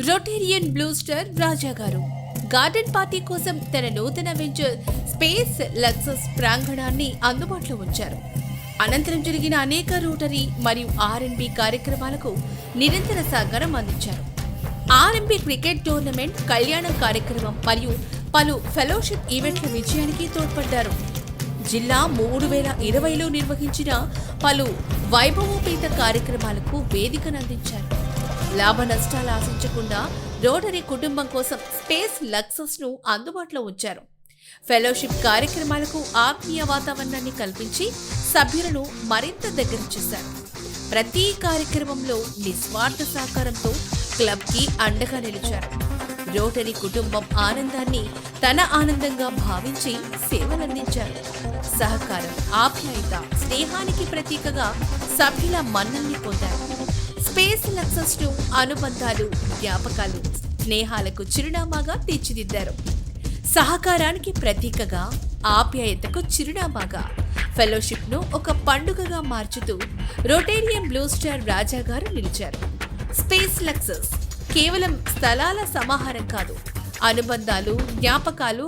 Rotarian blue star రాజా గారు garden party కోసం తన నూతన వెంచర్ స్పేస్ లక్సస్ ప్రాంగణాన్ని అందుబాటులో ఉంచారు. అనంతరం జరిగిన అనేక రోటరీ మరియు ఆర్ఎండ్బి కార్యక్రమాలకు నిరంతర సహకారం అందించారు. ఆర్ఎంబి క్రికెట్ టోర్నమెంట్, కళ్యాణం కార్యక్రమం మరియు పలు ఫెలోషిప్ ఈవెంట్ల విజయానికి తోడ్పడ్డారు. జిల్లా 2020లో నిర్వహించిన పలు వైభవోపేత కార్యక్రమాలకు వేదికనందించారు. లాభ నష్టాలు ఆశించకుండా రోటరీ కుటుంబం కోసం స్పేస్ లక్సస్ ను అందుబాటులో ఉంచారు. ఫెలోషిప్ కార్యక్రమాలకు ఆత్మీయ వాతావరణాన్ని కల్పించి సభ్యులను మరింత దగ్గర చేశారు. ప్రతి కార్యక్రమంలో నిస్వార్థ సహకారంతో క్లబ్ కి అండగా నిలిచారు. రోటరీ కుటుంబం ఆనందాన్ని తన ఆనందంగా భావించి సేవలందించారు. సహకారం, ఆప్యాయత, స్నేహానికి ప్రతీకగా సభ్యుల మన్నల్ని పొందారు. స్పేస్ లక్సస్ ను అనుబంధాలు, జ్ఞాపకాలు, స్నేహాలకు చిరునామాగా తీర్చిదిద్దారు. సహకారానికి ప్రతీకగా, ఆప్యాయతకు చిరునామాగా ఫెలోషిప్ ను ఒక పండుగగా మార్చుతూ రొటేరియన్ బ్లూ స్టార్ రాజా గారు నిలిచారు. స్పేస్ లక్సస్ కేవలం స్థలాల సమాహారం కాదు, అనుబంధాలు, జ్ఞాపకాలు